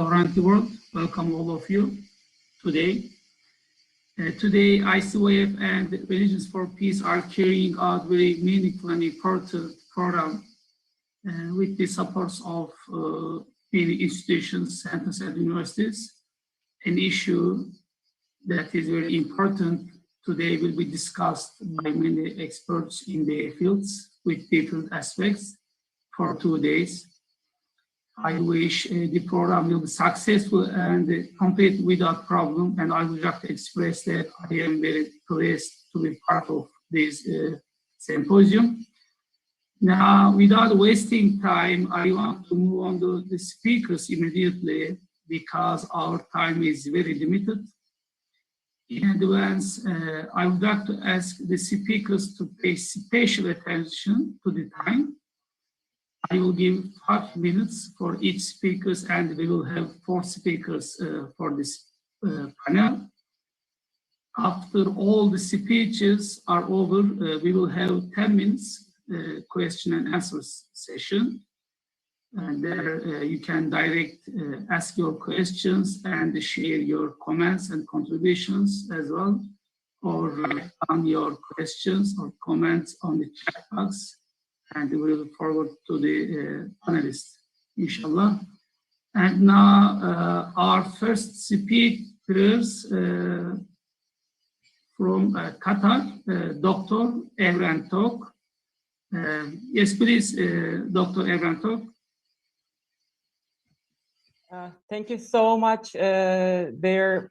around the world. Welcome all of you today. Today, ICYF and Religions for Peace are carrying out very meaningful and important program with the support of many institutions, centers, and universities. An issue that is very important today will be discussed by many experts in their fields with different aspects for 2 days. I wish the program will be successful and complete without problem, and I would like to express that I am very pleased to be part of this symposium. Now, without wasting time, I want to move on to the speakers immediately because our time is very limited. In advance, I would like to ask the speakers to pay special attention to the time. I will give 5 minutes for each speaker, and we will have 4 speakers for this panel. After all the speeches are over, we will have 10 minutes question and answer session. And there you can ask your questions and share your comments and contributions as well, or write down your questions or comments on the chat box, and we will forward to the panelists, inshallah. And now our first speakers from Qatar, Dr. Evren Tok. Yes, please, Dr. Evren Tok. Thank you so much, dear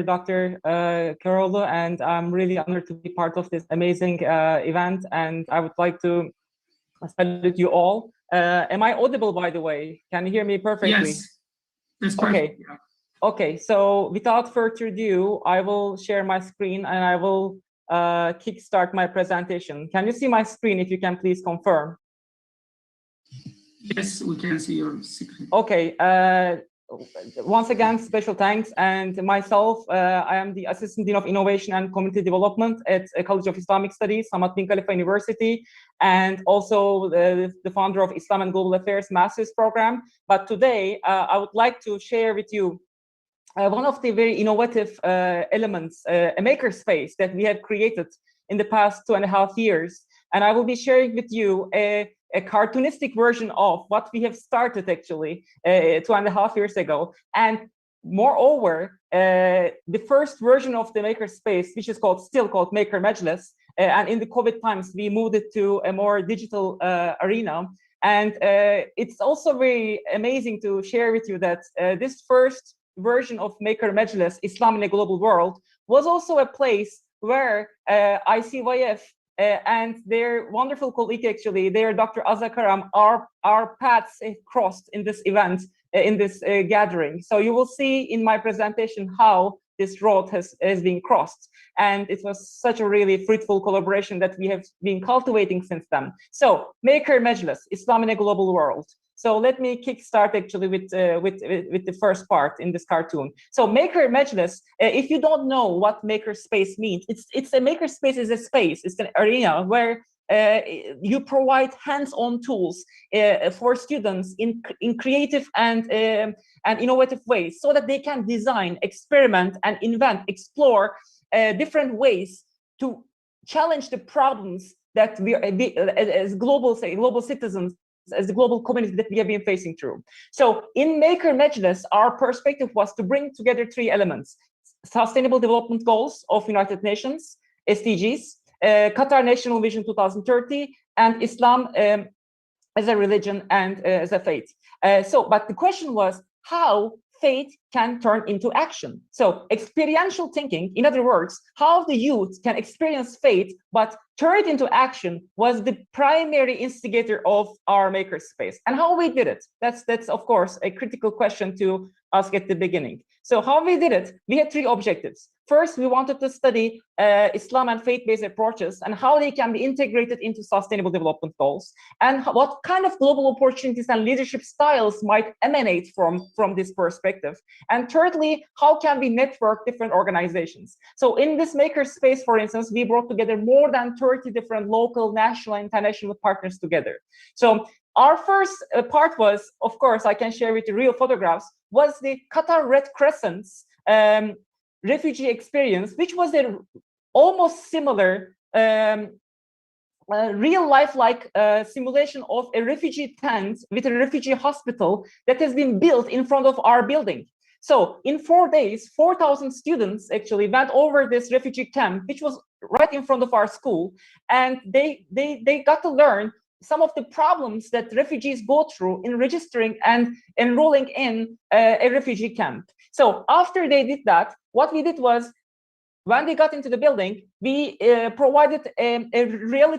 Dr. Carollo, and I'm really honored to be part of this amazing event, and I would like to salute you all. Am I audible, by the way? Can you hear me perfectly? Yes, that's perfect. Okay. Yeah. Okay, so without further ado, I will share my screen and I will kickstart my presentation. Can you see my screen? If you can please confirm. Yes, we can see your screen. Okay. Once again, special thanks. And myself, I am the Assistant Dean of Innovation and Community Development at College of Islamic Studies, Hamad bin Khalifa University, and also the founder of Islam and Global Affairs Master's Program. But today, I would like to share with you one of the very innovative elements, a makerspace that we have created in the past 2.5 years. And I will be sharing with you a cartoonistic version of what we have started actually 2.5 years ago. And moreover, the first version of the makerspace, which is still called Maker Majlis, and in the COVID times, we moved it to a more digital arena. And it's also very amazing to share with you that this first version of Maker Majlis, Islam in a Global World, was also a place where ICYF and their wonderful colleague, actually, their Dr. Azza Karam, our paths crossed in this event, in this gathering. So you will see in my presentation how this road has been crossed. And it was such a really fruitful collaboration that we have been cultivating since then. So Maker Majlis, Islam in a Global World. So let me kickstart actually with the first part in this cartoon. So Maker Majlis, if you don't know what makerspace means, it's a makerspace is a space, it's an arena where you provide hands-on tools for students in creative and innovative ways, so that they can design, experiment, and invent, explore different ways to challenge the problems that we as global citizens, as the global community that we have been facing through. So in Maker Majlis, our perspective was to bring together 3 elements: Sustainable Development Goals of United Nations, SDGs, Qatar National Vision 2030, and Islam as a religion and as a faith. But the question was how faith can turn into action. So experiential thinking, in other words, how the youth can experience faith, but turn it into action, was the primary instigator of our makerspace. And how we did it, that's of course a critical question to ask at the beginning. So how we did it, we had 3 objectives. First, we wanted to study Islam and faith-based approaches and how they can be integrated into sustainable development goals, and what kind of global opportunities and leadership styles might emanate from this perspective. And thirdly, how can we network different organizations? So in this makerspace, for instance, we brought together more than 30 different local, national, and international partners together. So our first part was, of course, I can share with you real photographs, was the Qatar Red Crescent's refugee experience, which was a almost similar real life like simulation of a refugee tent with a refugee hospital that has been built in front of our building. So in 4 days, 4,000 students actually went over this refugee camp, which was right in front of our school, and they got to learn some of the problems that refugees go through in registering and enrolling in a refugee camp. So after they did that, what we did was, when they got into the building, we provided a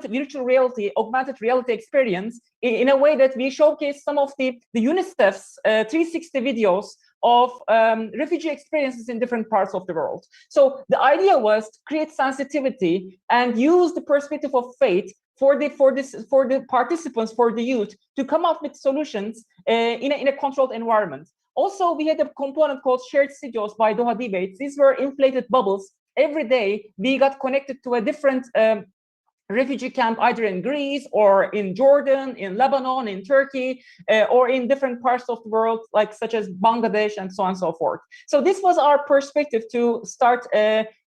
virtual reality, augmented reality experience in a way that we showcased some of the UNICEF's 360 videos of refugee experiences in different parts of the world. So the idea was to create sensitivity and use the perspective of faith for the participants, for the youth, to come up with solutions in a controlled environment. Also, we had a component called shared studios by Doha Debates. These were inflated bubbles. Every day, we got connected to a different refugee camp, either in Greece or in Jordan, in Lebanon, in Turkey, or in different parts of the world, like such as Bangladesh and so on and so forth. So this was our perspective to start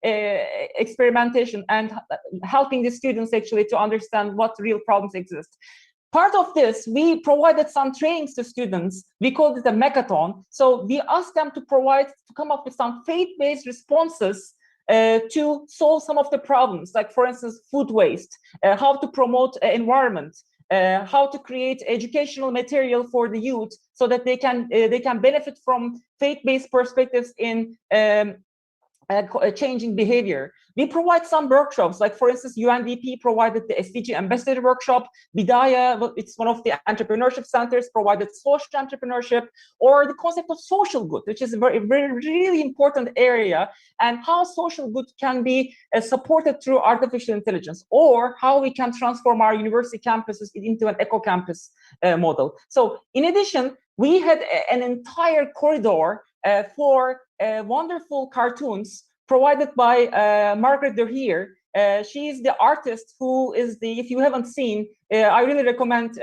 experimentation and helping the students actually to understand what real problems exist. Part of this, we provided some trainings to students. We called it a mechathon. So we asked them to come up with some faith-based responses to solve some of the problems, like, for instance, food waste, how to promote environment, how to create educational material for the youth so that they can benefit from faith-based perspectives in changing behavior. We provide some workshops, like, for instance, UNDP provided the Sdg Ambassador workshop. Bidaya, it's one of the entrepreneurship centers, provided social entrepreneurship, or the concept of social good, which is a very, very, really important area, and how social good can be supported through artificial intelligence, or how we can transform our university campuses into an eco-campus model. So in addition, we had an entire corridor for wonderful cartoons provided by Margaret Derhier. She is the artist who is if you haven't seen, I really recommend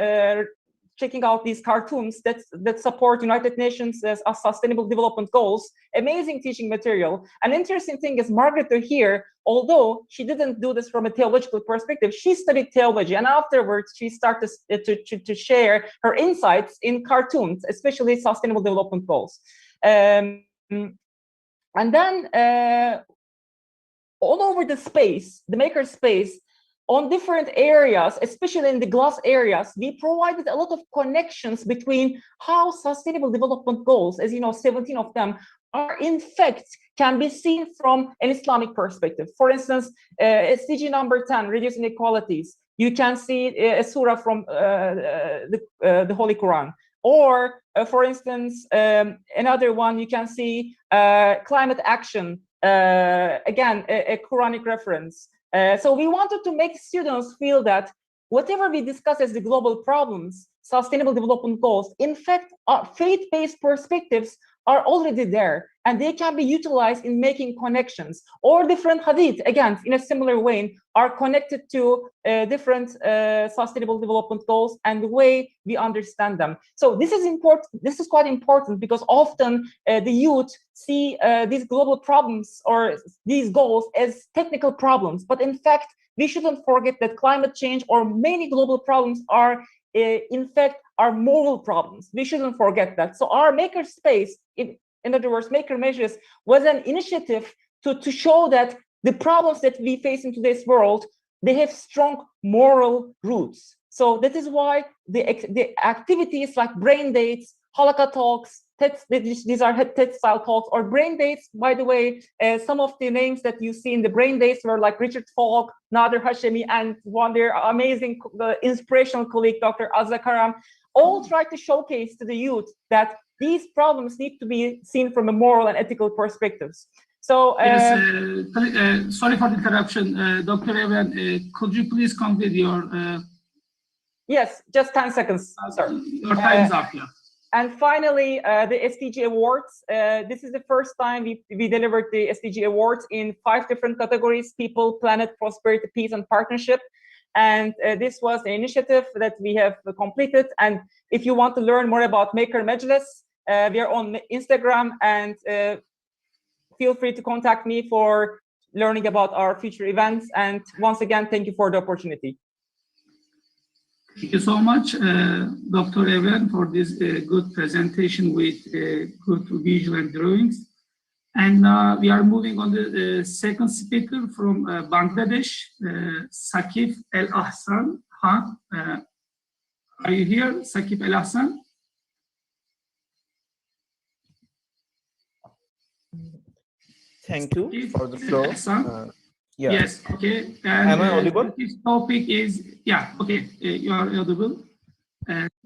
checking out these cartoons that support United Nations Sustainable Development Goals. Amazing teaching material. An interesting thing is Margaret Derhier, although she didn't do this from a theological perspective, she studied theology, and afterwards she started to share her insights in cartoons, especially Sustainable Development Goals. And then all over the space, the maker space, on different areas, especially in the glass areas, we provided a lot of connections between how Sustainable Development Goals, as you know, 17 of them, are in fact can be seen from an Islamic perspective. For instance, SDG number 10, reduce inequalities. You can see a surah from the Holy Quran. Or, for instance, another one, you can see climate action, again, a Quranic reference. So we wanted to make students feel that whatever we discuss as the global problems, Sustainable Development Goals, in fact, faith-based perspectives are already there, and they can be utilized in making connections. Or different hadith, again, in a similar way, are connected to different Sustainable Development Goals and the way we understand them. So this is important. This is quite important because often the youth see these global problems or these goals as technical problems, but in fact, we shouldn't forget that climate change or many global problems are in fact, are moral problems. We shouldn't forget that. So our maker space, in other words, maker measures, was an initiative to show that the problems that we face in today's world, they have strong moral roots. So that is why the activities like brain dates, Halakha talks, these are TED-style talks, or brain dates. By the way, some of the names that you see in the brain dates were like Richard Falk, Nader Hashemi, and one their amazing, inspirational colleague, Dr. Azza Karam, all tried to showcase to the youth that these problems need to be seen from a moral and ethical perspectives. So, yes, sorry for the interruption, Dr. Evren. Could you please complete your? Yes, just 10 seconds. Sorry. Your time is up, yeah. And finally, the Sdg Awards. This is the first time we delivered the Sdg Awards in 5 different categories: people, planet, prosperity, peace, and partnership. And this was the initiative that we have completed. And if you want to learn more about Maker Meclis, we are on Instagram, and feel free to contact me for learning about our future events. And once again, thank you for the opportunity. Thank you so much, Dr. Evren, for this good presentation with good visual and drawings. And we are moving on to the second speaker from Bangladesh, Sakif El Ahsan. Are you here, Sakif El Ahsan? Thank you for the floor. Yeah. Yes, okay. And, am I audible? This topic is, yeah, okay, you are audible.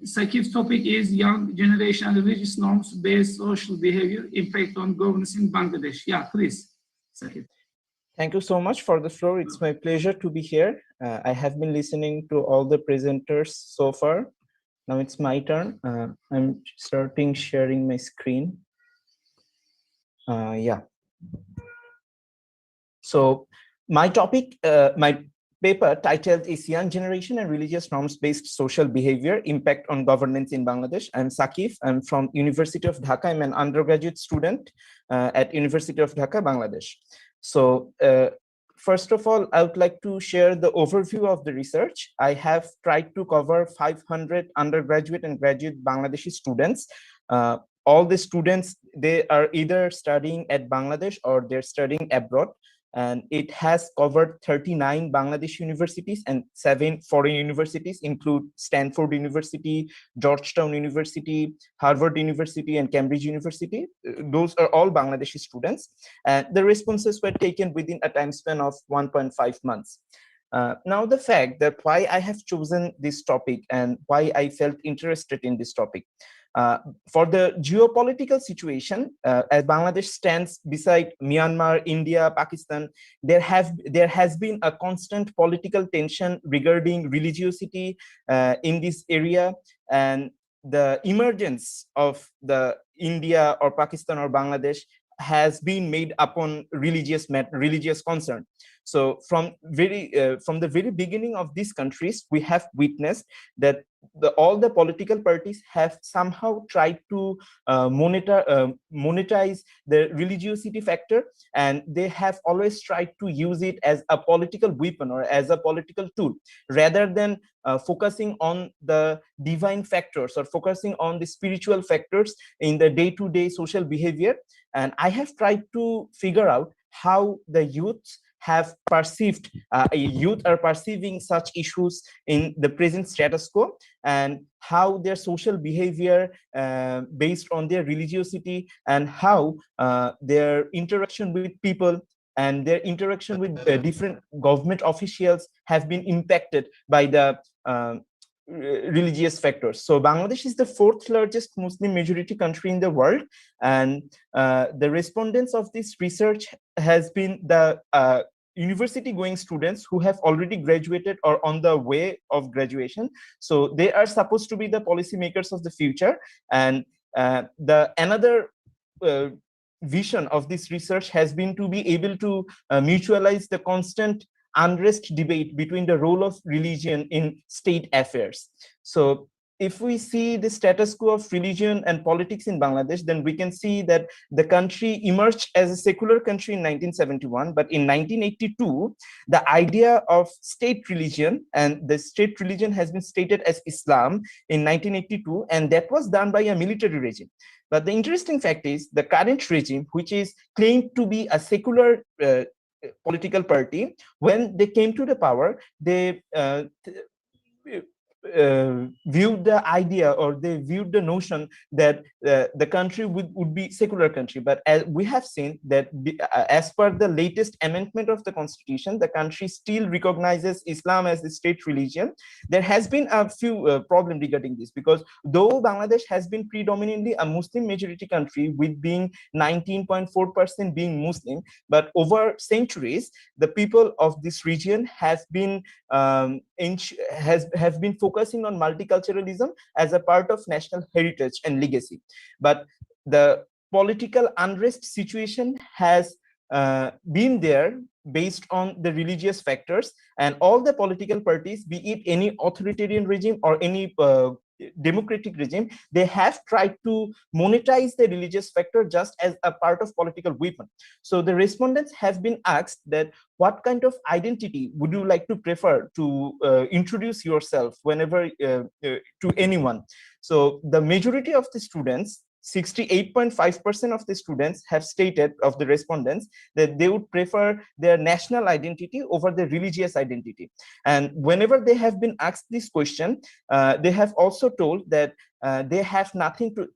Sakif's topic is young generation and religious norms-based social behavior impact on governance in Bangladesh. Yeah, please, Sakif. Thank you so much for the floor. It's my pleasure to be here. I have been listening to all the presenters so far. Now it's my turn. I'm starting sharing my screen. Yeah. So my topic, my paper titled is Young Generation and Religious Norms-Based Social Behavior Impact on Governance in Bangladesh. I'm Sakif. I'm from University of Dhaka. I'm an undergraduate student at University of Dhaka, Bangladesh. So first of all, I would like to share the overview of the research. I have tried to cover 500 undergraduate and graduate Bangladeshi students. All the students, they are either studying at Bangladesh or they're studying abroad. And it has covered 39 Bangladesh universities and 7 foreign universities, include Stanford University, Georgetown University, Harvard University, and Cambridge University. Those are all Bangladeshi students. And the responses were taken within a time span of 1.5 months. Now, the fact that why I have chosen this topic and why I felt interested in this topic. For the geopolitical situation, as Bangladesh stands beside Myanmar, India, Pakistan, there has been a constant political tension regarding religiosity in this area, and the emergence of the India or Pakistan or Bangladesh has been made upon religious concern. So from the very beginning of these countries, we have witnessed that all the political parties have somehow tried to monetize the religiosity factor, and they have always tried to use it as a political weapon or as a political tool, rather than focusing on the divine factors or focusing on the spiritual factors in the day-to-day social behavior. And I have tried to figure out how the youth have perceived, youth are perceiving such issues in the present status quo, and how their social behavior based on their religiosity, and how their interaction with people and their interaction with different government officials have been impacted by the religious factors. So Bangladesh is the 4th largest Muslim majority country in the world, and the respondents of this research has been the university going students who have already graduated or on the way of graduation. So they are supposed to be the policymakers of the future. And the another vision of this research has been to be able to mutualize the constant unrest debate between the role of religion in state affairs. So if we see the status quo of religion and politics in Bangladesh, then we can see that the country emerged as a secular country in 1971, but in 1982, the idea of state religion, and the state religion has been stated as Islam in 1982, and that was done by a military regime. But the interesting fact is the current regime, which is claimed to be a secular political party, when they came to the power, they viewed the idea, or they viewed the notion that the country would be secular country. But as we have seen that as per the latest amendment of the constitution, the country still recognizes Islam as the state religion. There has been a few problems regarding this, because though Bangladesh has been predominantly a Muslim majority country, with being 19.4% being Muslim, but over centuries, the people of this region have been focusing on multiculturalism as a part of national heritage and legacy. But the political unrest situation has been there based on the religious factors, and all the political parties, be it any authoritarian regime or any democratic regime, they have tried to monetize the religious factor just as a part of political weapon. So the respondents have been asked that what kind of identity would you like to prefer to introduce yourself whenever to anyone. So the majority of the students, 68.5% of the students have stated, of the respondents, that they would prefer their national identity over their religious identity. And whenever they have been asked this question, they have also told that they have nothing to,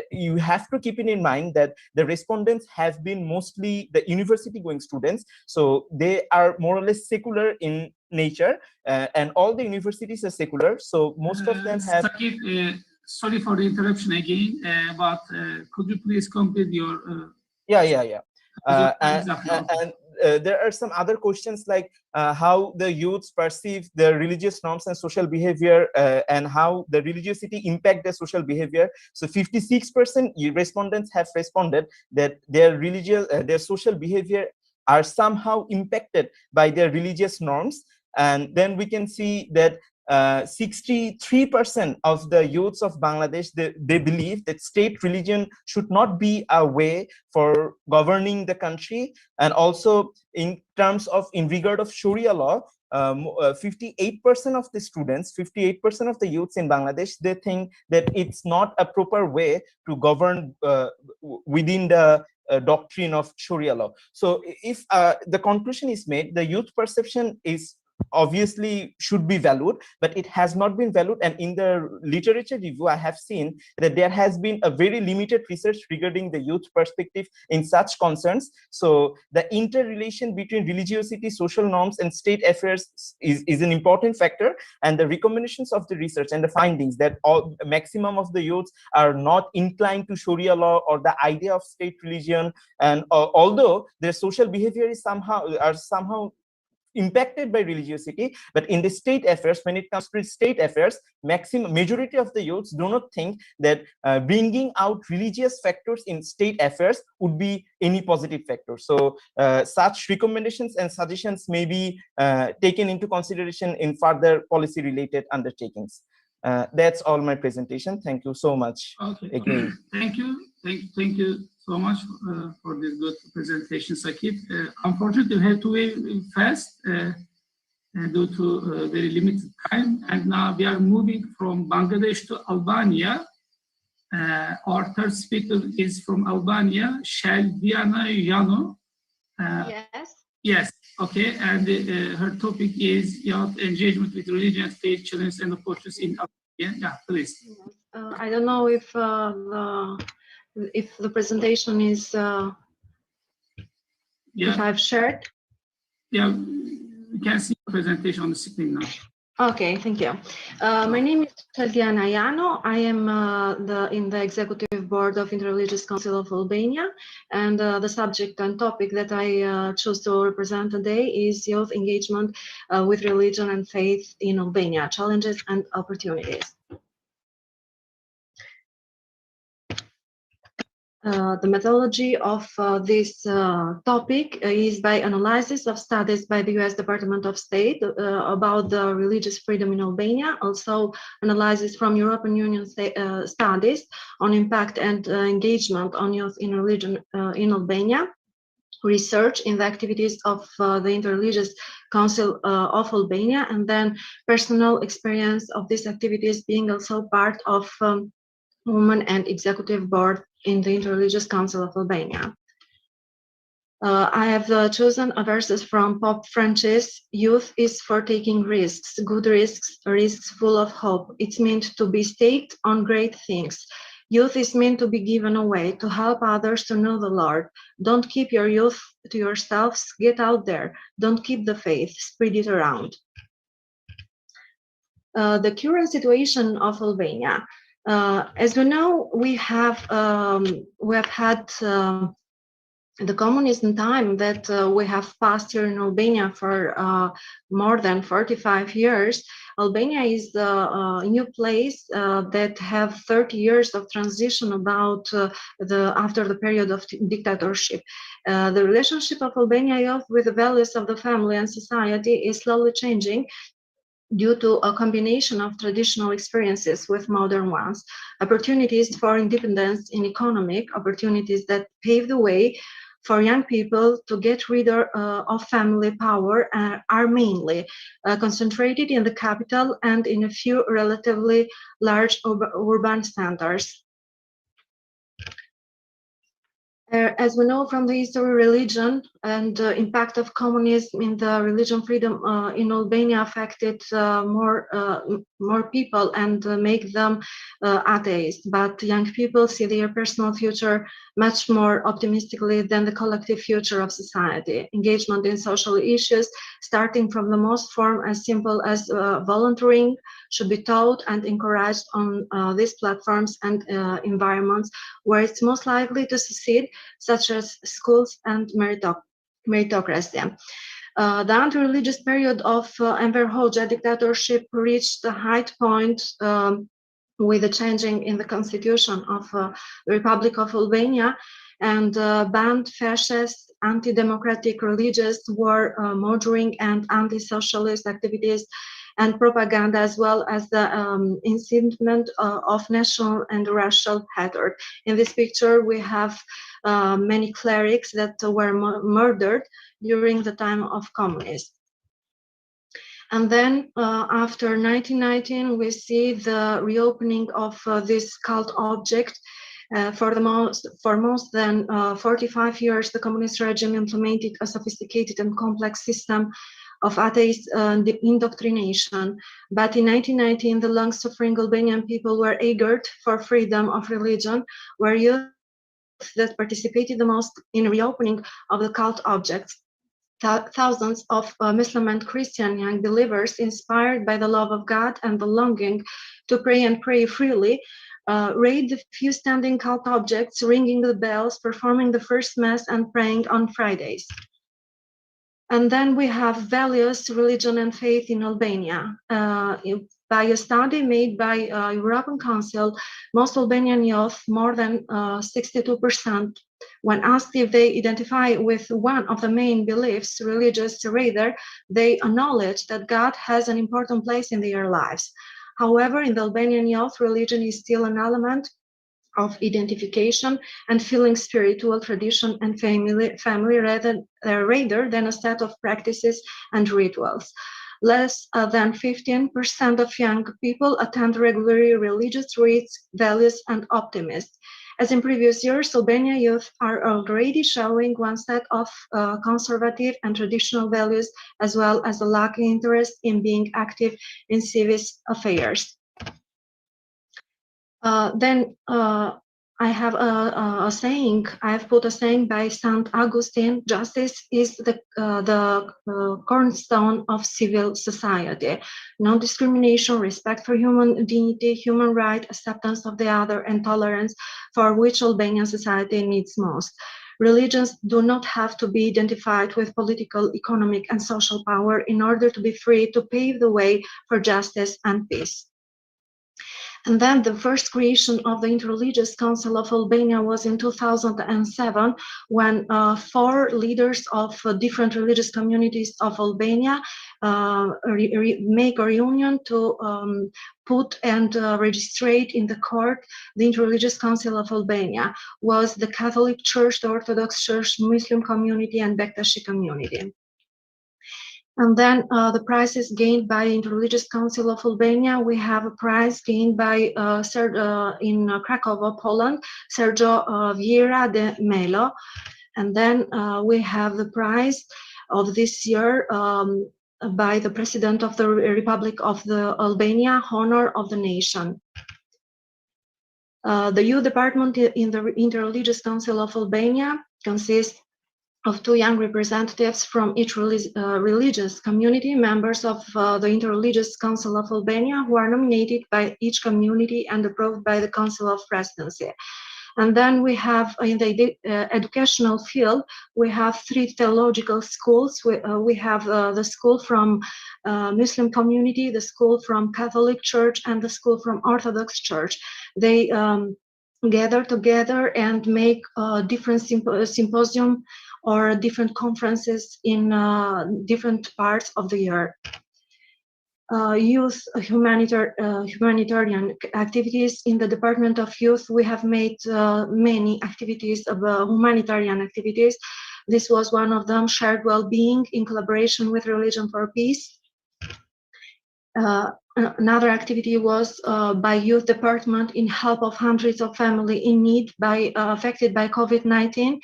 you have to keep it in mind that the respondents have been mostly the university going students. So they are more or less secular in nature, and all the universities are secular. So most of them have... Saqib, sorry for the interruption again, but could you please complete your... And there are some other questions like how the youths perceive the religious norms and social behavior, and how the religiosity impact their social behavior. So 56% respondents have responded that their religious, their social behavior are somehow impacted by their religious norms. And then we can see that 63% of the youths of Bangladesh, they believe that state religion should not be a way for governing the country. And also in terms of, in regard of Sharia law, 58% of the students, 58% of the youths in Bangladesh, they think that it's not a proper way to govern within the doctrine of Sharia law. So if the conclusion is made, the youth perception is obviously should be valued, but it has not been valued. And in the literature review, I have seen that there has been a very limited research regarding the youth perspective in such concerns. So the interrelation between religiosity, social norms, and state affairs is an important factor. And the recommendations of the research and the findings that all maximum of the youths are not inclined to Sharia law or the idea of state religion, and although their social behavior is somehow impacted by religiosity, but in the state affairs, when it comes to state affairs, majority of the youths do not think that bringing out religious factors in state affairs would be any positive factor. So such recommendations and suggestions may be taken into consideration in further policy related undertakings. That's all my presentation. Thank you so much. Okay. Again. Thank you so much for this good presentation, Saqib. Unfortunately, we have to be fast due to very limited time. And now we are moving from Bangladesh to Albania. Our third speaker is from Albania, Shelviana Yano. Yes. Yes, okay. And her topic is youth engagement with religion, faith, challenges, and opportunities in Albania. Yeah, please. I don't know if the presentation is if I've shared. Yeah, we can see the presentation on the screen now. Okay, thank you. My name is Shelviana Yano. I am in the Executive Board of Interreligious Council of Albania, and the subject and topic that I chose to represent today is youth engagement with religion and faith in Albania, challenges and opportunities. The methodology of this topic is by analysis of studies by the US Department of State about the religious freedom in Albania, also analysis from European Union studies on impact and engagement on youth in religion in Albania, research in the activities of the Interreligious Council of Albania, and then personal experience of these activities being also part of Women and Executive Board in the Interreligious Council of Albania. I have chosen a verses from Pope Francis. Youth is for taking risks, good risks, risks full of hope. It's meant to be staked on great things. Youth is meant to be given away, to help others to know the Lord. Don't keep your youth to yourselves, get out there. Don't keep the faith, spread it around. The current situation of Albania. As we know, we have had the communism time that we have passed here in Albania for more than 45 years, Albania is a new place that have 30 years of transition about after the period of dictatorship. The relationship of Albania youth with the values of the family and society is slowly changing due to a combination of traditional experiences with modern ones, opportunities for independence in economic, opportunities that pave the way for young people to get rid of family power are mainly concentrated in the capital and in a few relatively large urban centers. As we know from the history, religion and impact of communism in the religion freedom in Albania affected more people and make them atheists. But young people see their personal future much more optimistically than the collective future of society. Engagement in social issues, starting from the most form as simple as volunteering, should be taught and encouraged on these platforms and environments where it's most likely to succeed, such as schools and meritocracy. The anti-religious period of Enver Hoxha dictatorship reached the high point with the changing in the constitution of the Republic of Albania, and banned fascist, anti-democratic religious war mongering and anti-socialist activities and propaganda, as well as the incitement of national and racial hatred. In this picture, we have many clerics that were murdered during the time of communism. And then after 1919, we see the reopening of this cult object. For more than 45 years, the communist regime implemented a sophisticated and complex system of atheist indoctrination. But in 1919, the long-suffering Albanian people were eager for freedom of religion, were youth that participated the most in reopening of the cult objects. Thousands of Muslim and Christian young believers, inspired by the love of God and the longing to pray and pray freely, raid the few standing cult objects, ringing the bells, performing the first mass and praying on Fridays. And then we have values, religion, and faith in Albania. By a study made by European Council, most Albanian youth, more than 62%, when asked if they identify with one of the main beliefs, religious, rather, they acknowledge that God has an important place in their lives. However, in the Albanian youth, religion is still an element of identification and feeling spiritual tradition and family rather than a set of practices and rituals. Less than 15% of young people attend regularly religious rites, values, and optimism. As in previous years, Albania youth are already showing one set of conservative and traditional values, as well as a lack of interest in being active in civic affairs. I have a saying. I have put a saying by Saint Augustine: "Justice is the cornerstone of civil society. Non-discrimination, respect for human dignity, human right, acceptance of the other, and tolerance, for which Albanian society needs most. Religions do not have to be identified with political, economic, and social power in order to be free to pave the way for justice and peace." And then the first creation of the Interreligious Council of Albania was in 2007, when 4 leaders of different religious communities of Albania make a reunion to put and register in the court the Interreligious Council of Albania. Was the Catholic Church, the Orthodox Church, Muslim community, and Bektashi community. And then the prizes gained by Interreligious Council of Albania. We have a prize gained by in Krakow, Poland, Sergio Vieira de Melo. And then we have the prize of this year by the President of the Republic of the Albania, Honor of the Nation. The youth department in the Interreligious Council of Albania consists of 2 young representatives from each religious community, members of the Interreligious Council of Albania, who are nominated by each community and approved by the Council of Presidency. And then we have in the educational field, we have 3 theological schools. We have the school from Muslim community, the school from Catholic Church, and the school from Orthodox Church. They gather together and make different symposium or different conferences in different parts of the year. Youth humanitarian activities. In the Department of Youth, we have made many activities of humanitarian activities. This was one of them, shared well-being in collaboration with Religion for Peace. Another activity was by Youth Department in help of hundreds of families in need affected by COVID-19.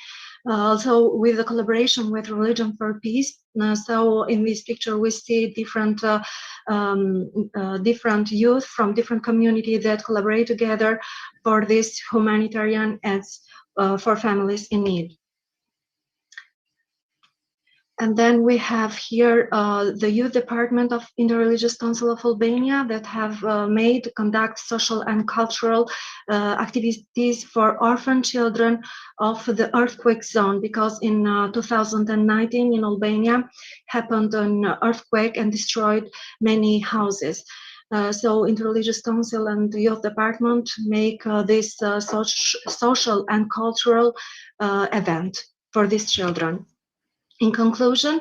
Also with the collaboration with Religion for Peace. So in this picture we see different youth from different communities that collaborate together for this humanitarian ads for families in need. And then we have here the Youth Department of Interreligious Council of Albania that have conduct social and cultural activities for orphan children of the earthquake zone, because in 2019 in Albania happened an earthquake and destroyed many houses. So Interreligious Council and the Youth Department make this social and cultural event for these children. In conclusion,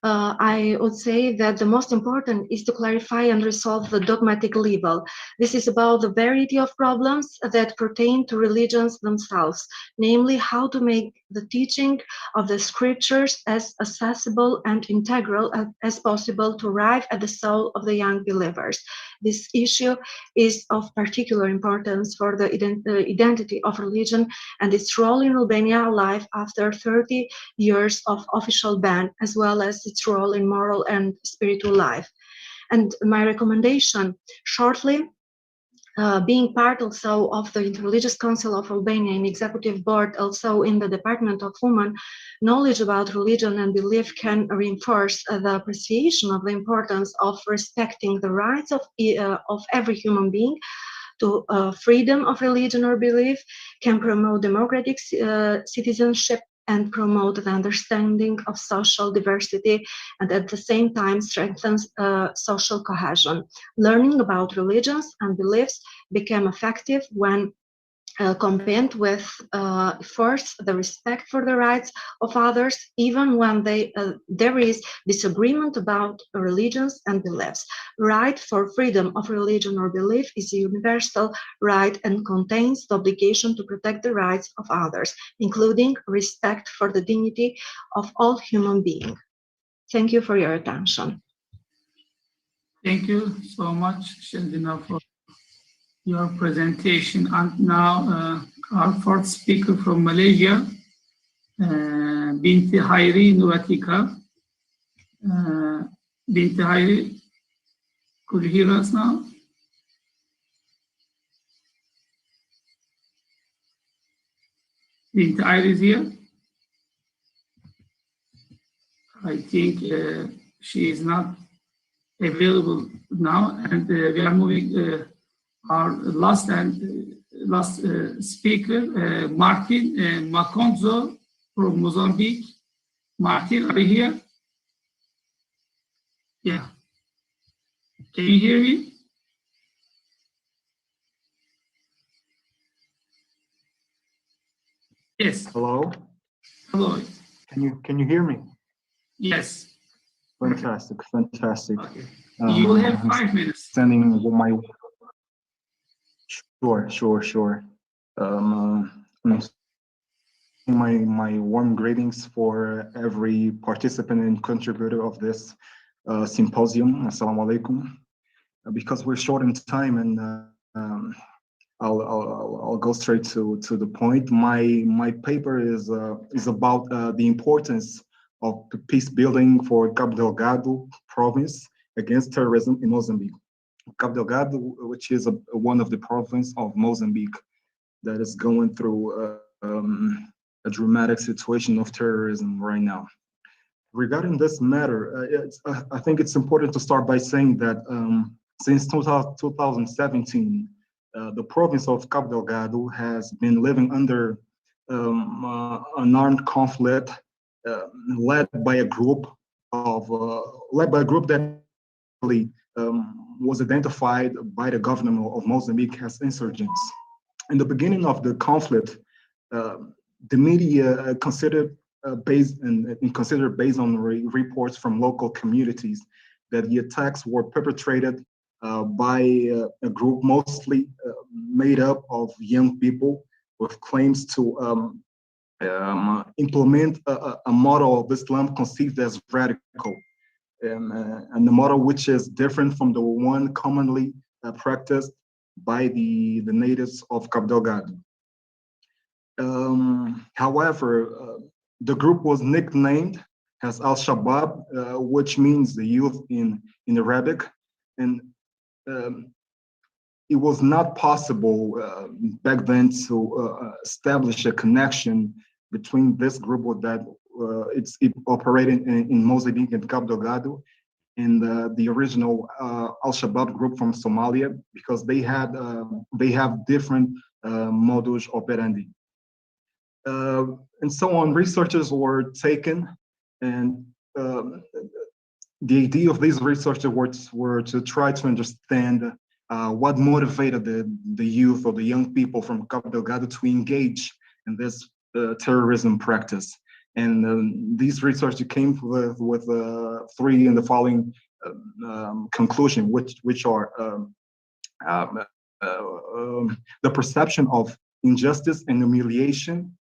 I would say that the most important is to clarify and resolve the dogmatic level. This is about the variety of problems that pertain to religions themselves, namely how to make the teaching of the scriptures as accessible and integral as possible to arrive at the soul of the young believers. This issue is of particular importance for the identity of religion and its role in Albania life after 30 years of official ban, as well as its role in moral and spiritual life. And my recommendation, shortly, being part also of the Interreligious Council of Albania and Executive Board, also in the Department of Women, knowledge about religion and belief can reinforce the appreciation of the importance of respecting the rights of every human being to freedom of religion or belief, can promote democratic citizenship and promote the understanding of social diversity, and at the same time strengthens social cohesion. Learning about religions and beliefs became effective when combined with first the respect for the rights of others, even when there is disagreement about religions and beliefs. Right for freedom of religion or belief is a universal right and contains the obligation to protect the rights of others, including respect for the dignity of all human beings. Thank you for your attention. Thank you so much, Sheldina, for your presentation. And now our fourth speaker from Malaysia, Binti Hairi Nuratika. Binti Hairi, could you hear us now? Binti Hairi is here. I think she is not available now, and we are moving our last speaker, Martin Maconzo from Mozambique. Martin, are you here? Yeah. Can you hear me? Yes. Hello. Hello. Can you hear me? Yes. Fantastic. Okay. You will have 5 minutes. Sending my. Sure. My warm greetings for every participant and contributor of this symposium. Assalamu alaikum. Because we're short in time, and I'll go straight to the point. My paper is about the importance of peace building for Cabo Delgado province against terrorism in Mozambique. Cabo Delgado, which is one of the provinces of Mozambique that is going through a dramatic situation of terrorism right now. Regarding this matter, I think it's important to start by saying that since 2017, the province of Cabo Delgado has been living under an armed conflict led by a group that was identified by the government of Mozambique as insurgents. In the beginning of the conflict, the media considered based on reports from local communities that the attacks were perpetrated by a group mostly made up of young people with claims to implement a model of Islam conceived as radical, and the model which is different from the one commonly practiced by the natives of Cabo Delgado. However, the group was nicknamed as Al-Shabaab, which means the youth in Arabic, and it was not possible back then to establish a connection between this group that it operated in Mozambique and Cabo Delgado and the original Al-Shabaab group from Somalia, because they have different modus operandi. And so on, researchers were taken, and the idea of these researchers were to try to understand what motivated the youth or the young people from Cabo Delgado to engage in this terrorism practice. And these researchers came with three in the following conclusion, which are the perception of injustice and humiliation,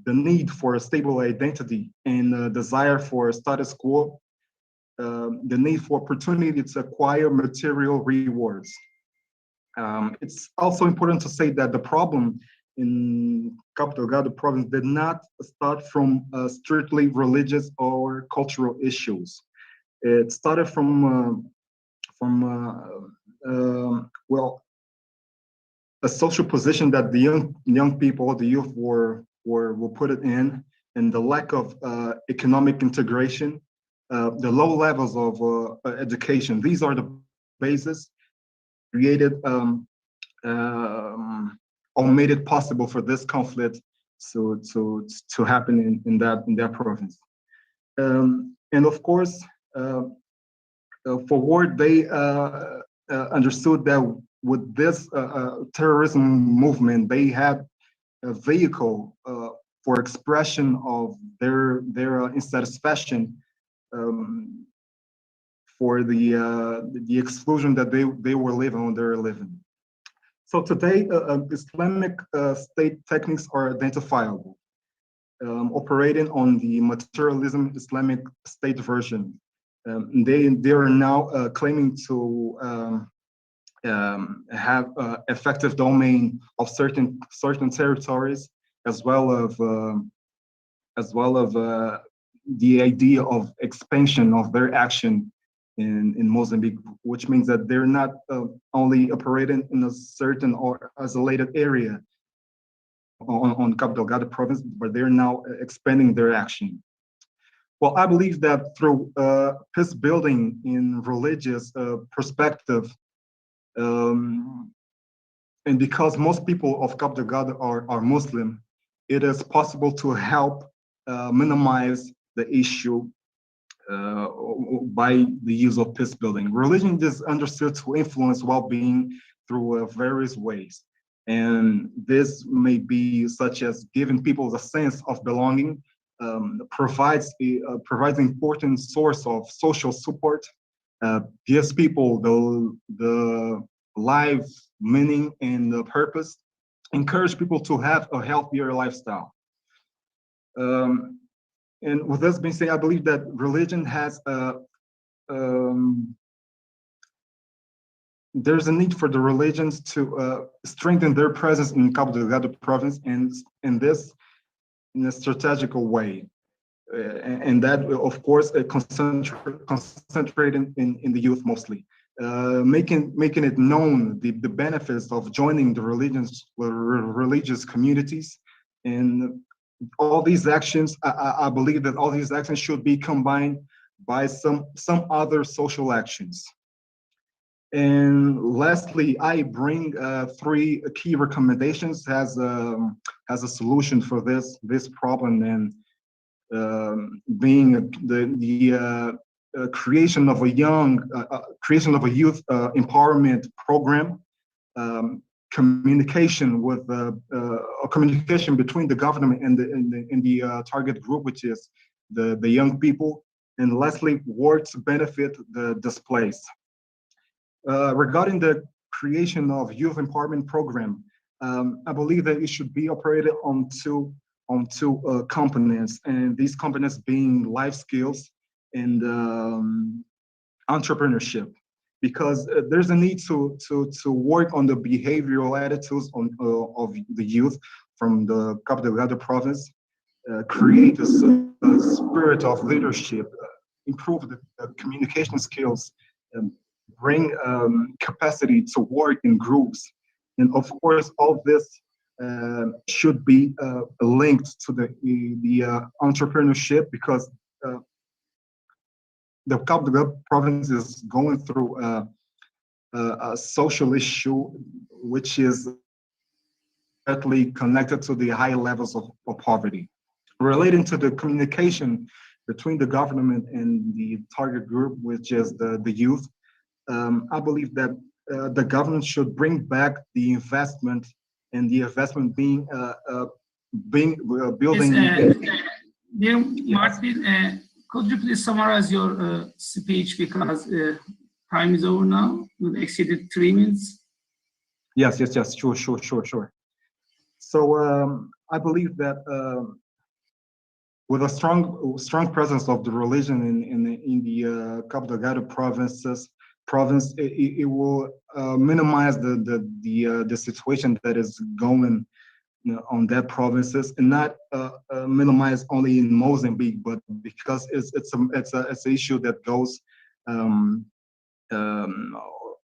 the need for a stable identity and a desire for status quo, the need for opportunity to acquire material rewards. It's also important to say that the problem in Cabo Delgado province did not start from strictly religious or cultural issues. It started from a social position that the young people, the youth were put it in, and the lack of economic integration, the low levels of education. These are the bases created or made it possible for this conflict to happen in that province. And of course, forward they understood that with this terrorism movement, they had a vehicle for expression of their insatisfaction for the exclusion that they were living on their living. So today, Islamic state techniques are identifiable, operating on the materialism Islamic state version. They are now claiming to have effective domain of certain territories, as well of the idea of expansion of their action in Mozambique, which means that they're not only operating in a certain or isolated area on Cabo Delgado province, but they're now expanding their action. Well, I believe that through peace building in religious perspective, and because most people of Cabo Delgado are Muslim, it is possible to help minimize the issue by the use of peace building. Religion is understood to influence well-being through various ways. And this may be such as giving people a sense of belonging, provides an important source of social support, gives people the life meaning and the purpose, encourage people to have a healthier lifestyle. And with this being said, I believe that religion has there's a need for the religions to strengthen their presence in Cabo Delgado province, and this in a strategical way. And that, of course, concentrating in the youth mostly, making it known the benefits of joining the religious communities. And all these actions, I believe that all these actions should be combined by some other social actions. And lastly, I bring three key recommendations as a solution for this problem, and being the creation of a youth empowerment program, communication with communication between the government and the target group, which is the young people, and lastly, work to benefit the displaced. Regarding the creation of youth empowerment program, I believe that it should be operated on two components, and these components being life skills and entrepreneurship, because there's a need to work on the behavioral attitudes of the youth from the Cabo Delgado province, create a spirit of leadership, improve the communication skills, bring capacity to work in groups. And of course, all this should be linked to the entrepreneurship, because the Cabo Delgado province is going through a social issue which is directly connected to the high levels of poverty. Relating to the communication between the government and the target group, which is the youth, I believe that the government should bring back the investment, and the investment being building. Dear Martin, could you please summarize your speech, because time is over now. We've exceeded 3 minutes. Yes, sure. So I believe that with a strong presence of the religion in the Cabo Delgado province, it will minimize the situation that is going on that provinces, and not minimize only in Mozambique, but because it's an issue that goes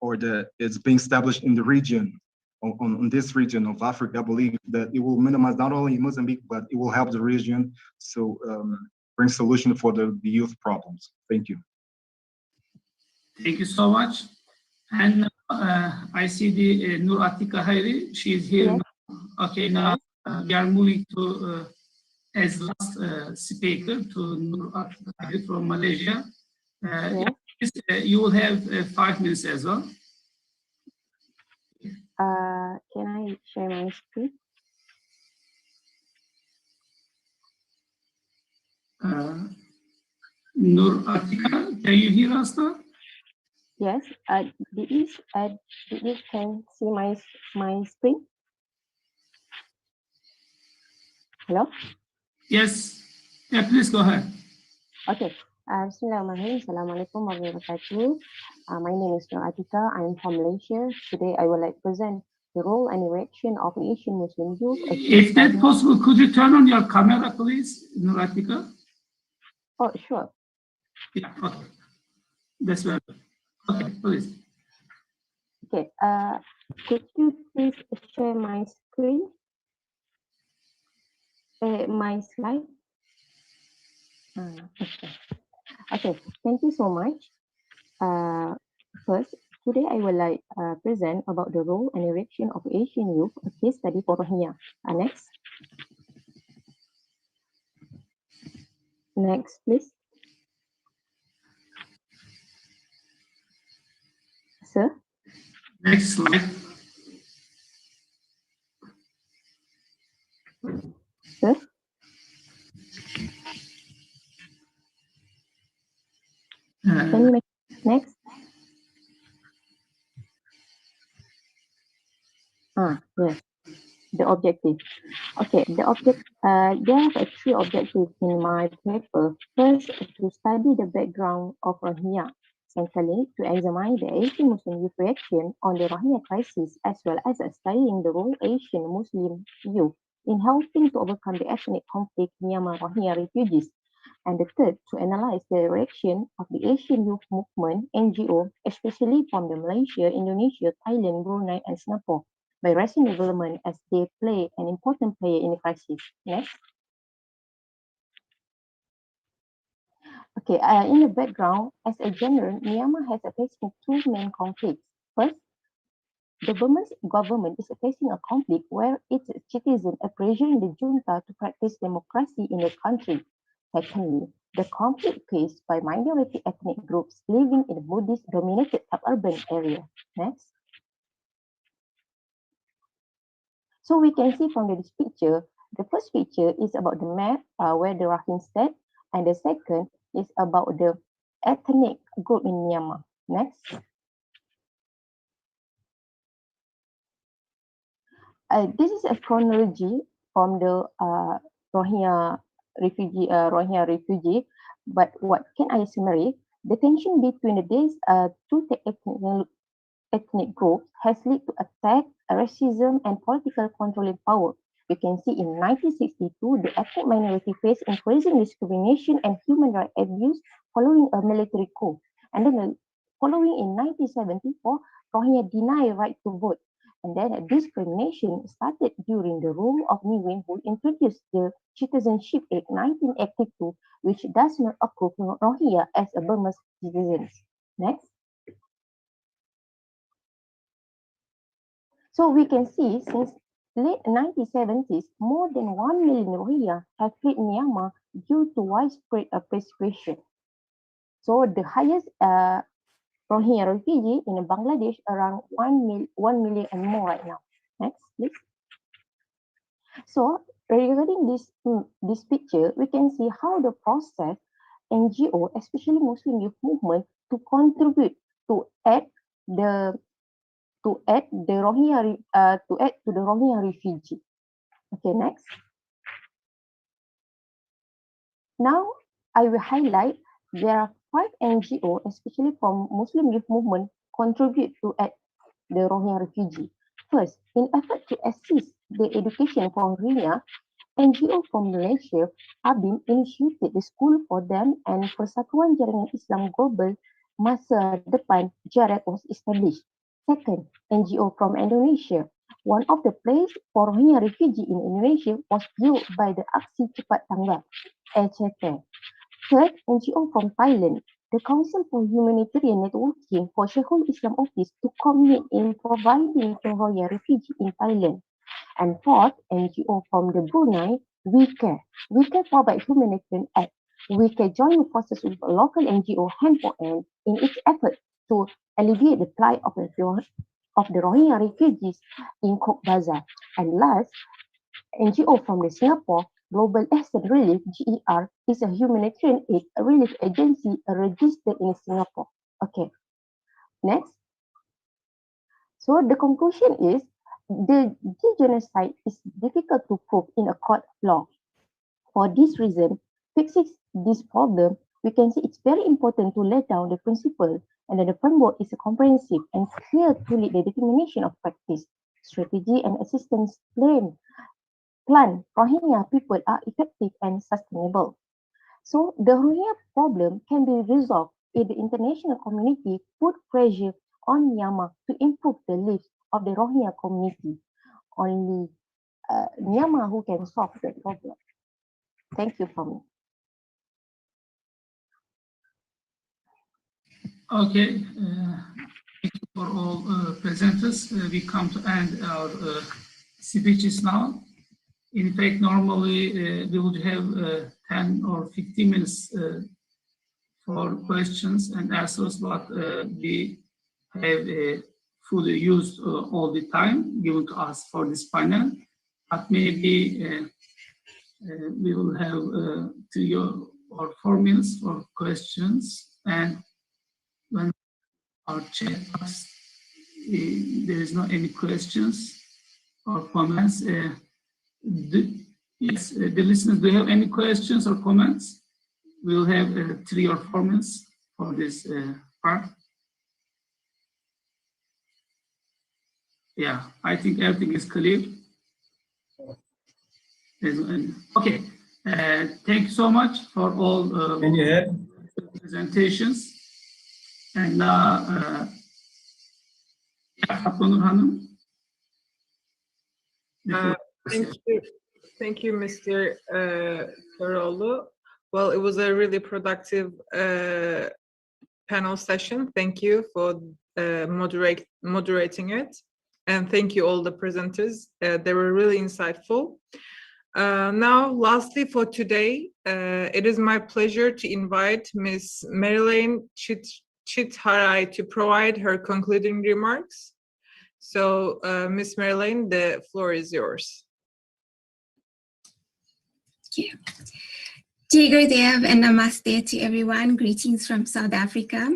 or that it's being established in the region, on this region of Africa. I believe that it will minimize not only in Mozambique, but it will help the region to bring solution for the youth problems. Thank you. Thank you so much. And I see the Nur Atika Hairi. She is here. Yes. Okay, now we are moving to as last speaker to Nur Atika Hairi from Malaysia. Yes. You will have 5 minutes as well. Can I share my screen? Nur Atika, can you hear us now? Yes. Did you can see my screen? Hello. Yes. Yeah, please go ahead. Okay. Bismillahirrahmanirrahim. Assalamualaikum warahmatullahi wabarakatuh. My name is Nur Atika. I'm from Malaysia. Today, I would like to present the role and erection of Asian Muslim youth. If that's possible, could you turn on your camera, please, Nur Atika? Oh, sure. Yeah, okay. That's very good. Okay, please. Okay. Could you please share my screen? My slide? Okay, thank you so much. First, today I would like present about the role and erection of Asian youth, a case study for Rohingya. Next. Next, please. Sir? Next slide. Sir? Can you make next? Yes. The objective. Okay, the object. There are 3 objectives in my paper. First, to study the background of Rohingya. Secondly, to examine the Asian Muslim youth reaction on the Rohingya crisis, as well as studying the role Asian Muslim youth in helping to overcome the ethnic conflict Myanmar Rohingya refugees. And the third, to analyze the reaction of the Asian Youth Movement, NGO, especially from the Malaysia, Indonesia, Thailand, Brunei, and Singapore, by raising development as they play an important player in the crisis. Next. Okay, in the background, as a general, Myanmar has facing 2 main conflicts. First, the Burmese government is facing a conflict where its citizens are pressuring the junta to practice democracy in the country. Secondly, the conflict faced by minority ethnic groups living in Buddhist-dominated suburban area. Next. So we can see from this picture, the first picture is about the map where the Rakhine State, and the second is about the ethnic group in Myanmar. Next. This is a chronology from the Rohingya refugee. But what can I summarize? The tension between these two ethnic groups has led to attack, racism, and political controlling power. You can see in 1962, the ethnic minority faced increasing discrimination and human rights abuse following a military coup. And then following in 1974, Rohingya denied right to vote. And then discrimination started during the rule of Ne Win, who introduced the Citizenship Act 1982, which does not approve Rohingya as a Burmese citizens. Next. So we can see since late 1970s, more than 1 million Rohingya have fled Myanmar due to widespread persecution. So the highest Rohingya refugee in Bangladesh around 1 million and more right now. Next, please. So regarding this picture, we can see how the process NGO, especially Muslim Youth Movement, to contribute to add the Rohingya refugee. Okay, next. Now I will highlight there are 5 NGO, especially from Muslim Youth Movement, contribute to add the Rohingya refugee. First, in effort to assist the education for Rohingya, NGO from Malaysia, ABIM, initiated the school for them, and Persatuan Jaringan Islam Global Masa Depan JARET was established. Second, NGO from Indonesia. One of the places for Rohingya refugee in Indonesia was built by the Aksi Cepat Tanggap, ACT. Third, NGO from Thailand. The Council for Humanitarian Networking for Sheikhul Islam Office to commit in providing to Rohingya refugee in Thailand. And fourth, NGO from the Brunei, WeCare. WeCare provides humanitarian aid. WeCare joined forces with a local NGO hand for hand in its effort to alleviate the plight of the Rohingya refugees in Cox's Bazar. And last, NGO from the Singapore Global Asset Relief, GER, is a humanitarian aid relief agency registered in Singapore. Okay, next. So the conclusion is the genocide is difficult to prove in a court of law. For this reason, fixing this problem, we can see it's very important to lay down the principle, and that the framework is a comprehensive and clear to lead the determination of practice, strategy, and assistance plan. Rohingya people are effective and sustainable. So the Rohingya problem can be resolved if the international community put pressure on Myanmar to improve the lives of the Rohingya community. Only Myanmar who can solve the problem. Thank you for me. Okay, thank you for all presenters. We come to end our speeches now. In fact, normally we would have 10 or 15 minutes for questions and answers, but we have fully used all the time given to us for this panel. But maybe we will have 3 or 4 minutes for questions, and when our chat box, there is not any questions or comments. The listeners, do you have any questions or comments? We'll have 3 or 4 minutes for this part. Yeah, I think everything is clear. Okay, thank you so much for all presentations. And now, Thank you, Mr. Karoğlu. Well, it was a really productive panel session. Thank you for moderating it. And thank you all the presenters. They were really insightful. Now, lastly for today, it is my pleasure to invite Ms. Marilyn Chitharai to provide her concluding remarks. So, Ms. Marilyn, the floor is yours. Thank you. Jai Gurudev and Namaste to everyone. Greetings from South Africa.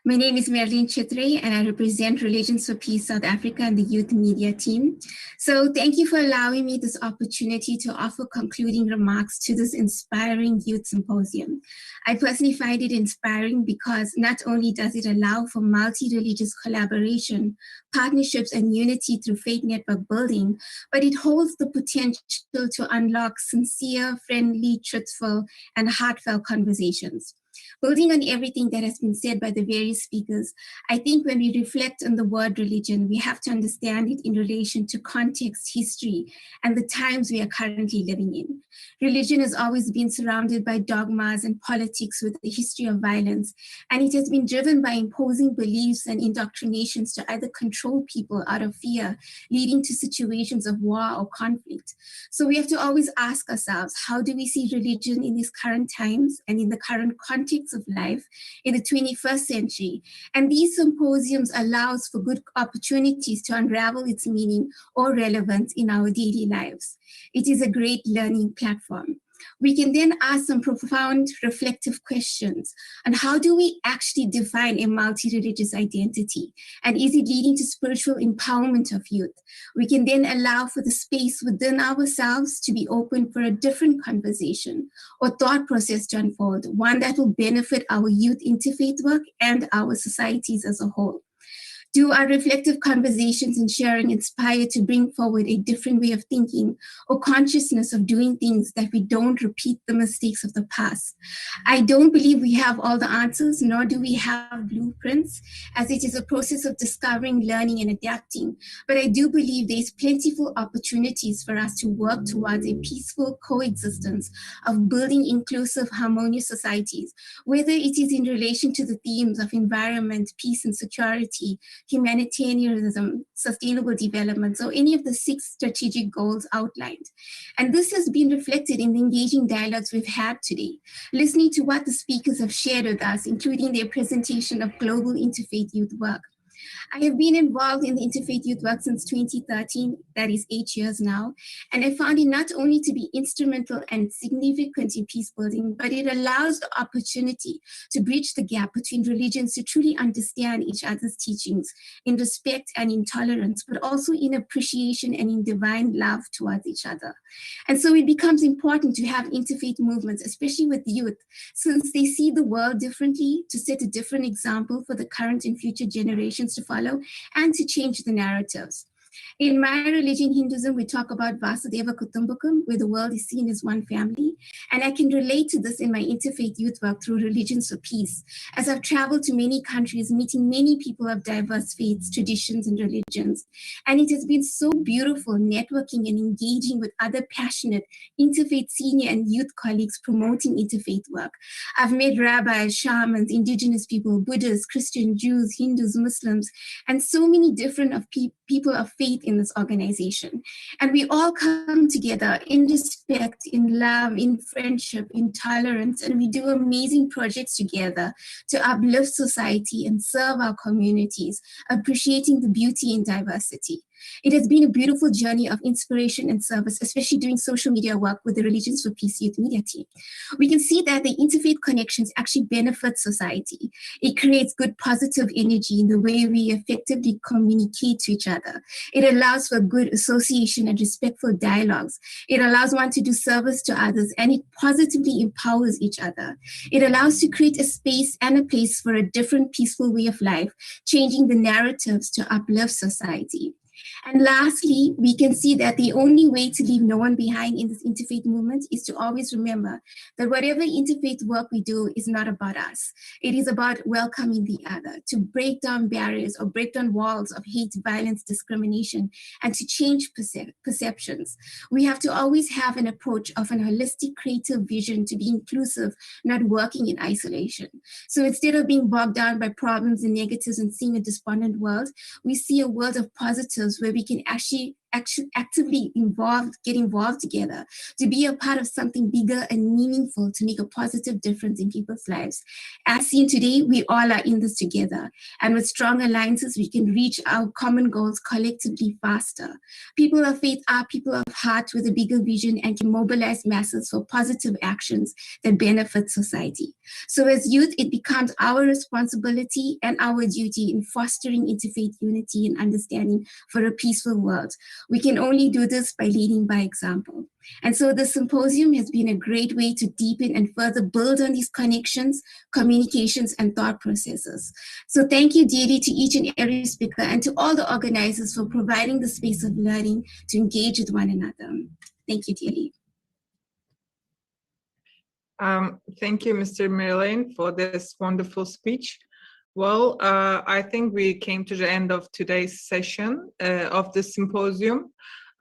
My name is Marilyn Chitharai and I represent Religions for Peace South Africa and the youth media team. So thank you for allowing me this opportunity to offer concluding remarks to this inspiring youth symposium. I personally find it inspiring because not only does it allow for multi-religious collaboration, partnerships and unity through faith network building, but it holds the potential to unlock sincere, friendly, truthful and heartfelt conversations. Building on everything that has been said by the various speakers, I think when we reflect on the word religion, we have to understand it in relation to context, history, and the times we are currently living in. Religion has always been surrounded by dogmas and politics with a history of violence, and it has been driven by imposing beliefs and indoctrinations to either control people out of fear, leading to situations of war or conflict. So we have to always ask ourselves, how do we see religion in these current times and in the current context of life in the 21st century? And these symposiums allows for good opportunities to unravel its meaning or relevance in our daily lives. It is a great learning platform. We can then ask some profound reflective questions on how do we actually define a multi-religious identity, and is it leading to spiritual empowerment of youth? We can then allow for the space within ourselves to be open for a different conversation or thought process to unfold, one that will benefit our youth interfaith work and our societies as a whole. Do our reflective conversations and sharing inspire to bring forward a different way of thinking or consciousness of doing things that we don't repeat the mistakes of the past? I don't believe we have all the answers, nor do we have blueprints, as it is a process of discovering, learning, and adapting. But I do believe there's plentiful opportunities for us to work towards a peaceful coexistence of building inclusive, harmonious societies, whether it is in relation to the themes of environment, peace, and security, humanitarianism, sustainable development, or any of the 6 strategic goals outlined. And this has been reflected in the engaging dialogues we've had today, listening to what the speakers have shared with us, including their presentation of global interfaith youth work. I have been involved in the interfaith youth work since 2013, that is 8 years now, and I found it not only to be instrumental and significant in peace building, but it allows the opportunity to bridge the gap between religions to truly understand each other's teachings in respect and in tolerance, but also in appreciation and in divine love towards each other. And so it becomes important to have interfaith movements, especially with youth, since they see the world differently, to set a different example for the current and future generations to follow and to change the narratives. In my religion, Hinduism, we talk about Vasudeva Kutumbakam, where the world is seen as one family. And I can relate to this in my interfaith youth work through Religions for Peace, as I've traveled to many countries, meeting many people of diverse faiths, traditions, and religions. And it has been so beautiful networking and engaging with other passionate interfaith senior and youth colleagues promoting interfaith work. I've met rabbis, shamans, indigenous people, Buddhists, Christians, Jews, Hindus, Muslims, and so many different people of faith in this organization. And we all come together in respect, in love, in friendship, in tolerance, and we do amazing projects together to uplift society and serve our communities, appreciating the beauty in diversity. It has been a beautiful journey of inspiration and service, especially doing social media work with the Religions for Peace youth media team. We can see that the interfaith connections actually benefit society. It creates good positive energy in the way we effectively communicate to each other. It allows for good association and respectful dialogues. It allows one to do service to others, and it positively empowers each other. It allows to create a space and a place for a different peaceful way of life, changing the narratives to uplift society. And lastly, we can see that the only way to leave no one behind in this interfaith movement is to always remember that whatever interfaith work we do is not about us. It is about welcoming the other, to break down barriers or break down walls of hate, violence, discrimination, and to change perceptions. We have to always have an approach of an holistic, creative vision to be inclusive, not working in isolation. So instead of being bogged down by problems and negatives and seeing a despondent world, we see a world of positives where we can actually actively get involved together to be a part of something bigger and meaningful to make a positive difference in people's lives. As seen today, we all are in this together, and with strong alliances, we can reach our common goals collectively faster. People of faith are people of heart with a bigger vision and can mobilize masses for positive actions that benefit society. So as youth, it becomes our responsibility and our duty in fostering interfaith unity and understanding for a peaceful world. We can only do this by leading by example. And so the symposium has been a great way to deepen and further build on these connections, communications, and thought processes. So thank you dearly to each and every speaker and to all the organizers for providing the space of learning to engage with one another. Thank you dearly. Thank you, Mr. Merlin, for this wonderful speech. Well, I think we came to the end of today's session of the symposium.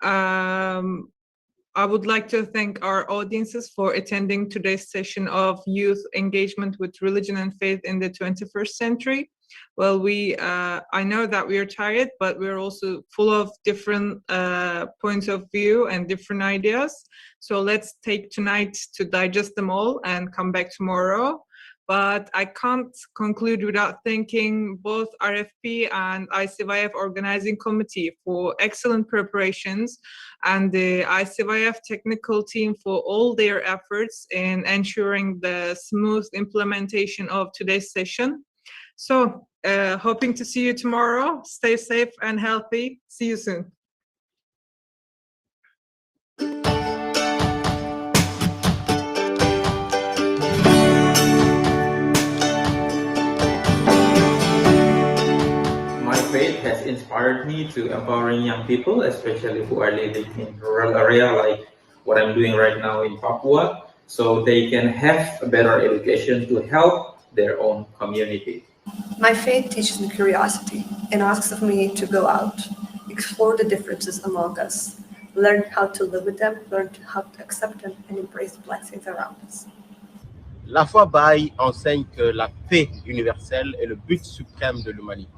I would like to thank our audiences for attending today's session of Youth Engagement with Religion and Faith in the 21st Century. Well, I know that we are tired, but we're also full of different points of view and different ideas. So let's take tonight to digest them all and come back tomorrow. But I can't conclude without thanking both RFP and ICYF Organizing Committee for excellent preparations and the ICYF technical team for all their efforts in ensuring the smooth implementation of today's session. So, hoping to see you tomorrow. Stay safe and healthy. See you soon. My faith has inspired me to empowering young people, especially who are living in rural area like what I'm doing right now in Papua, so they can have a better education to help their own community. My faith teaches me curiosity and asks of me to go out, explore the differences among us, learn how to live with them, learn how to accept them, and embrace the blessings around us. La foi Baha'i enseigne que la paix universelle est le but suprême de l'humanité.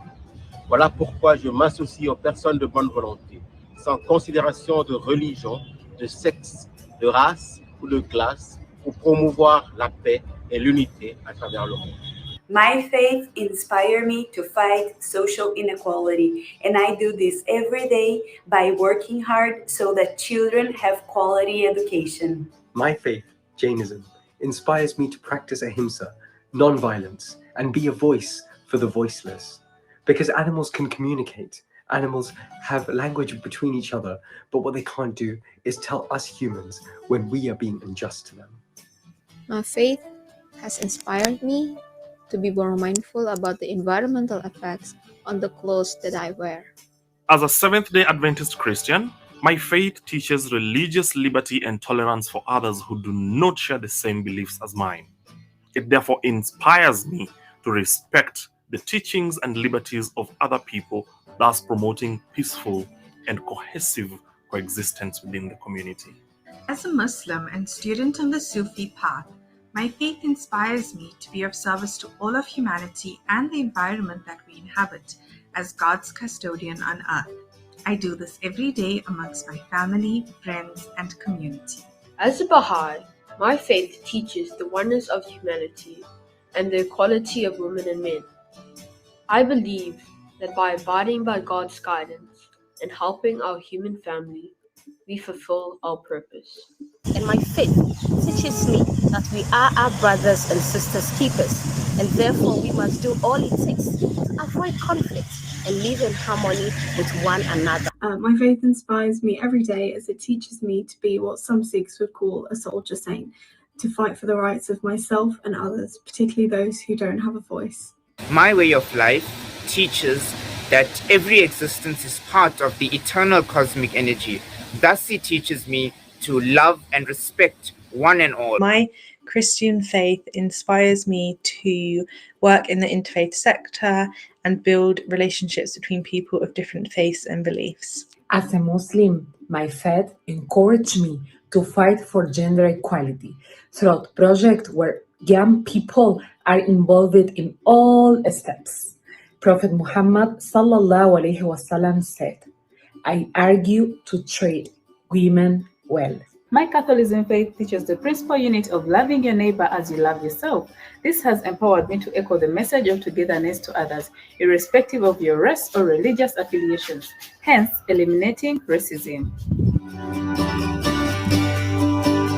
Voilà pourquoi je m'associe aux personnes de bonne volonté, sans considération de religion, de sexe, de race ou de classe, pour promouvoir la paix et l'unité à travers le monde. My faith inspires me to fight social inequality, and I do this every day by working hard so that children have quality education. My faith, Jainism, inspires me to practice ahimsa, non-violence, and be a voice for the voiceless. Because animals can communicate. Animals have language between each other, but what they can't do is tell us humans when we are being unjust to them. My faith has inspired me to be more mindful about the environmental effects on the clothes that I wear. As a Seventh-day Adventist Christian, my faith teaches religious liberty and tolerance for others who do not share the same beliefs as mine. It therefore inspires me to respect the teachings and liberties of other people, thus promoting peaceful and cohesive coexistence within the community. As a Muslim and student on the Sufi path, my faith inspires me to be of service to all of humanity and the environment that we inhabit as God's custodian on earth. I do this every day amongst my family, friends, and community. As a Baha'i, my faith teaches the oneness of humanity and the equality of women and men. I believe that by abiding by God's guidance and helping our human family, we fulfill our purpose. And my faith teaches me that we are our brothers and sisters' keepers, and therefore we must do all it takes to avoid conflict and live in harmony with one another. My faith inspires me every day as it teaches me to be what some Sikhs would call a soldier saint, to fight for the rights of myself and others, particularly those who don't have a voice. My way of life teaches that every existence is part of the eternal cosmic energy. Thus, it teaches me to love and respect one and all. My Christian faith inspires me to work in the interfaith sector and build relationships between people of different faiths and beliefs. As a Muslim, my faith encouraged me to fight for gender equality through projects where young people are involved in all steps. Prophet Muhammad sallallahu alaihi wasallam said, "I argue to treat women well." My Catholicism faith teaches the principal unit of loving your neighbor as you love yourself. This has empowered me to echo the message of togetherness to others, irrespective of your race or religious affiliations, hence eliminating racism.